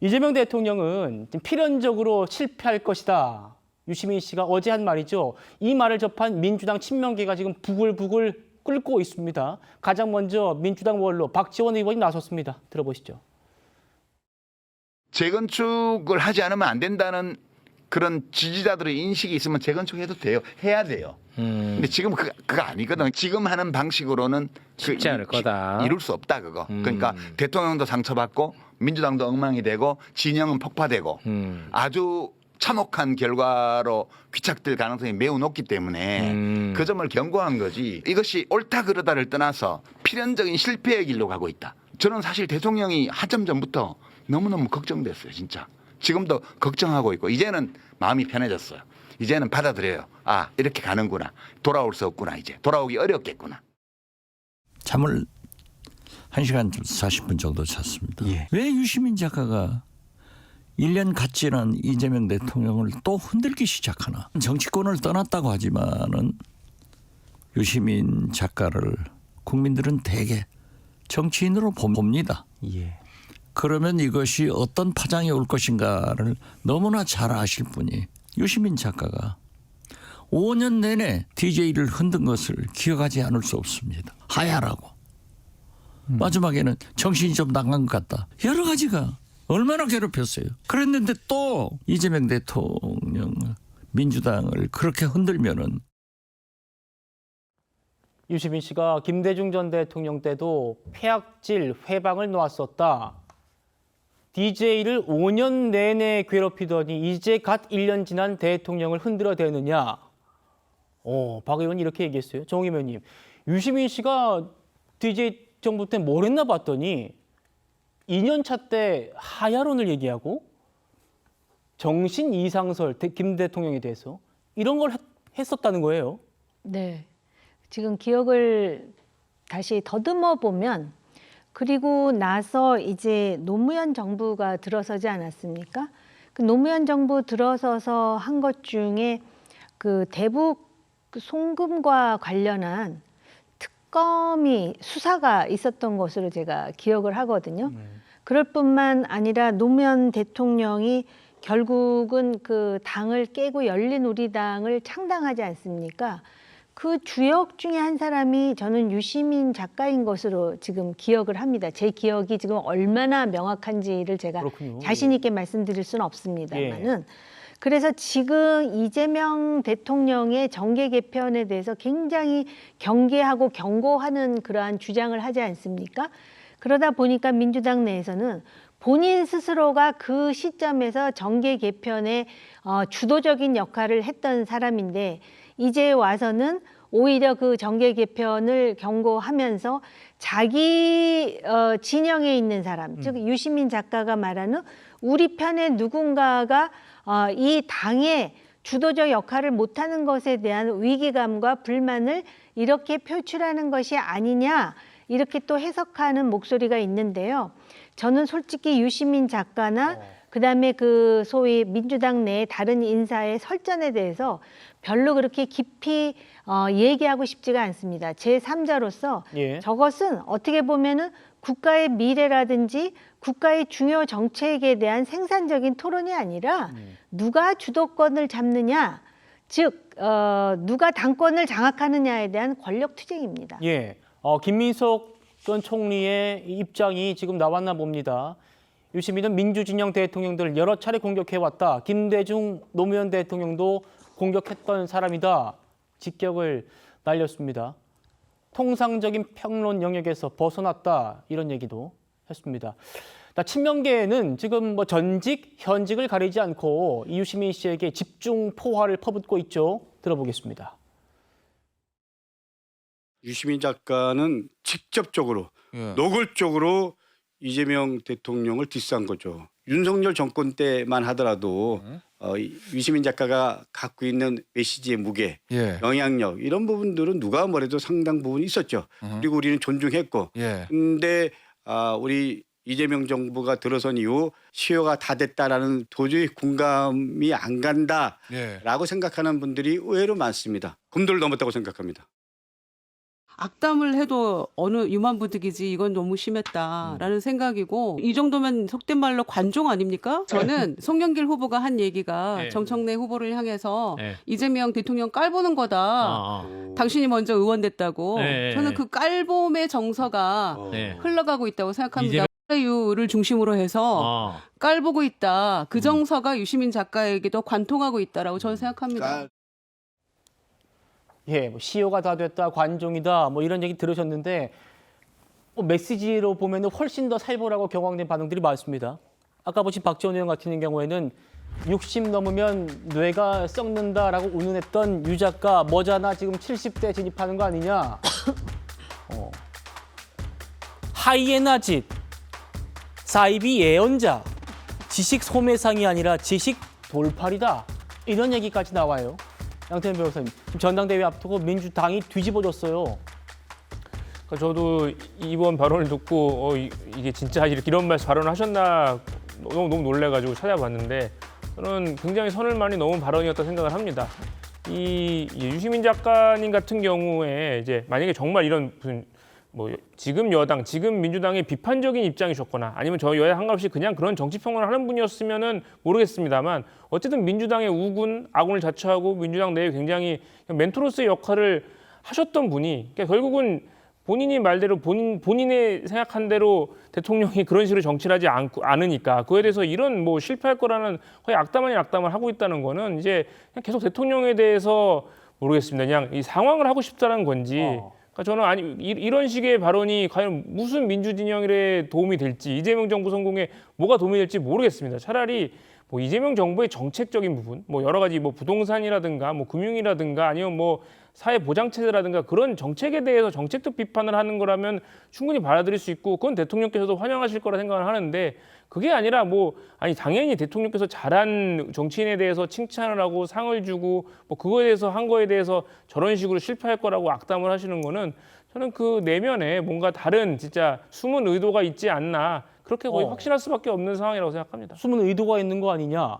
이재명 대통령은 필연적으로 실패할 것이다. 유시민 씨가 어제 한 말이죠. 이 말을 접한 민주당 친명계가 지금 부글부글 끓고 있습니다. 가장 먼저 민주당 원로 박지원 의원이 나섰습니다. 들어보시죠. 재건축을 하지 않으면 안 된다는 그런 지지자들의 인식이 있으면 재건축해도 돼요. 해야 돼요. 근데 지금 그거 아니거든. 지금 하는 방식으로는 쉽지 않을 거다. 이룰 수 없다 그거. 그러니까 대통령도 상처받고 민주당도 엉망이 되고 진영은 폭파되고 아주 참혹한 결과로 귀착될 가능성이 매우 높기 때문에 그 점을 경고한 거지. 이것이 옳다 그르다를 떠나서 필연적인 실패의 길로 가고 있다. 저는 사실 대통령이 한참 전부터 너무너무 걱정됐어요. 진짜. 지금도 걱정하고 있고 이제는 마음이 편해졌어요. 이제는 받아들여요. 아, 이렇게 가는구나. 돌아올 수 없구나. 이제 돌아오기 어렵겠구나. 잠을 1시간 40분 정도 잤습니다. 예. 왜 유시민 작가가 1년 갓지난 이재명 대통령을 또 흔들기 시작하나. 정치권을 떠났다고 하지만은 유시민 작가를 국민들은 대개 정치인으로 봅니다. 예. 그러면 이것이 어떤 파장이 올 것인가를 너무나 잘 아실 분이 유시민 작가가 5년 내내 DJ를 흔든 것을 기억하지 않을 수 없습니다. 하야라고. 마지막에는 정신이 좀 나간 것 같다. 여러 가지가 얼마나 괴롭혔어요. 그랬는데 또 이재명 대통령 민주당을 그렇게 흔들면은 유시민 씨가 김대중 전 대통령 때도 폐악질 회방을 놓았었다. DJ를 5년 내내 괴롭히더니 이제 갓 1년 지난 대통령을 흔들어대느냐. 박 의원이 이렇게 얘기했어요. 정 의원님, 유시민 씨가 DJ 정부 때 뭘 했나 봤더니 2년 차 때 하야론을 얘기하고 정신 이상설 김 대통령에 대해서 이런 걸 했었다는 거예요. 네. 지금 기억을 다시 더듬어 보면 그리고 나서 이제 노무현 정부가 들어서지 않았습니까? 그 노무현 정부 들어서서 한 것 중에 그 대북 송금과 관련한 특검이 수사가 있었던 것으로 제가 기억을 하거든요. 그럴 뿐만 아니라 노무현 대통령이 결국은 그 당을 깨고 열린우리당을 창당하지 않습니까? 그 주역 중에 한 사람이 저는 유시민 작가인 것으로 지금 기억을 합니다. 제 기억이 지금 얼마나 명확한지를 제가 그렇군요. 자신 있게 말씀드릴 수는 없습니다만은 그래서 지금 이재명 대통령의 정계 개편에 대해서 굉장히 경계하고 경고하는 그러한 주장을 하지 않습니까? 그러다 보니까 민주당 내에서는 본인 스스로가 그 시점에서 정계 개편에 주도적인 역할을 했던 사람인데 이제 와서는 오히려 그 정계 개편을 경고하면서 자기 진영에 있는 사람, 즉 유시민 작가가 말하는 우리 편의 누군가가 이 당의 주도적 역할을 못하는 것에 대한 위기감과 불만을 이렇게 표출하는 것이 아니냐 이렇게 또 해석하는 목소리가 있는데요. 저는 솔직히 유시민 작가나 그다음에 그 소위 민주당 내 다른 인사의 설전에 대해서 별로 그렇게 깊이 얘기하고 싶지가 않습니다. 제3자로서 저것은 어떻게 보면은 국가의 미래라든지 국가의 중요 정책에 대한 생산적인 토론이 아니라 누가 주도권을 잡느냐, 즉 누가 당권을 장악하느냐에 대한 권력 투쟁입니다. 예, 김민석 전 총리의 입장이 지금 나왔나 봅니다. 유시민은 민주진영 대통령들을 여러 차례 공격해왔다. 김대중 노무현 대통령도 공격했던 사람이다. 직격을 날렸습니다. 통상적인 평론 영역에서 벗어났다. 이런 얘기도 했습니다. 친명계는 지금 전직, 현직을 가리지 않고 유시민 씨에게 집중 포화를 퍼붓고 있죠. 들어보겠습니다. 유시민 작가는 직접적으로 노골적으로 이재명 대통령을 디스한 거죠. 윤석열 정권 때만 하더라도 유시민 작가가 갖고 있는 메시지의 무게, 영향력 이런 부분들은 누가 뭐래도 상당 부분 있었죠. 그리고 우리는 존중했고. 근데 우리 이재명 정부가 들어선 이후 시효가 다 됐다라는 도저히 공감이 안 간다라고 생각하는 분들이 의외로 많습니다. 금도를 넘었다고 생각합니다. 악담을 해도 어느 유만부득이지 이건 너무 심했다라는 생각이고 이 정도면 속된 말로 관종 아닙니까? 저는 송영길 후보가 한 얘기가 네. 정청래 후보를 향해서 네. 이재명 대통령 깔보는 거다. 당신이 먼저 의원 됐다고. 네. 저는 그 깔봄의 정서가 네. 흘러가고 있다고 생각합니다. 유를 중심으로 해서 깔보고 있다. 그 정서가 유시민 작가에게도 관통하고 있다라고 저는 생각합니다. 예, 뭐 시효가 다 됐다, 관종이다, 뭐 이런 얘기 들으셨는데 메시지로 보면은 훨씬 더 살벌하고 경황된 반응들이 많습니다. 아까 보신 박지원 의원 같은 경우에는 60 넘으면 뇌가 썩는다라고 운운했던 유 작가 머자나 지금 70대 진입하는 거 아니냐? 하이에나 짓, 사이비 예언자, 지식 소매상이 아니라 지식 돌팔이다. 이런 얘기까지 나와요. 양태현 변호사님, 지금 전당대회 앞두고 민주당이 뒤집어졌어요. 그러니까 저도 이번 발언을 듣고 이게 진짜 이런 발언을 하셨나 너무 놀래가지고 찾아봤는데 저는 굉장히 선을 많이 넘은 발언이었다 생각을 합니다. 이 유시민 작가님 같은 경우에 이제 만약에 정말 이런 무슨 뭐 지금 여당, 지금 민주당의 비판적인 입장이셨거나 아니면 저 여야 상관없이 그냥 그런 정치 평론을 하는 분이었으면은 모르겠습니다만 어쨌든 민주당의 우군, 아군을 자처하고 민주당 내에 굉장히 멘토로서의 역할을 하셨던 분이 그러니까 결국은 본인이 말대로 본인의 생각한 대로 대통령이 그런 식으로 정치를 하지 않으니까 그에 대해서 이런 뭐 실패할 거라는 거의 악담 아닌 악담을 하고 있다는 거는 이제 그냥 계속 대통령에 대해서 모르겠습니다. 그냥 이 상황을 하고 싶다는 건지. 그러니까 저는 이런 식의 발언이 과연 무슨 민주진영에 도움이 될지 이재명 정부 성공에 뭐가 도움이 될지 모르겠습니다. 차라리 뭐 이재명 정부의 정책적인 부분, 뭐 여러 가지 뭐 부동산이라든가 뭐 금융이라든가 아니면 뭐 사회 보장 체제라든가 그런 정책에 대해서 정책적 비판을 하는 거라면 충분히 받아들일 수 있고 그건 대통령께서도 환영하실 거라 생각을 하는데 그게 아니라 당연히 대통령께서 잘한 정치인에 대해서 칭찬을 하고 상을 주고 뭐 그거에 대해서 한 거에 대해서 저런 식으로 실패할 거라고 악담을 하시는 거는 저는 그 내면에 뭔가 다른 진짜 숨은 의도가 있지 않나 그렇게 거의 확신할 수밖에 없는 상황이라고 생각합니다. 숨은 의도가 있는 거 아니냐?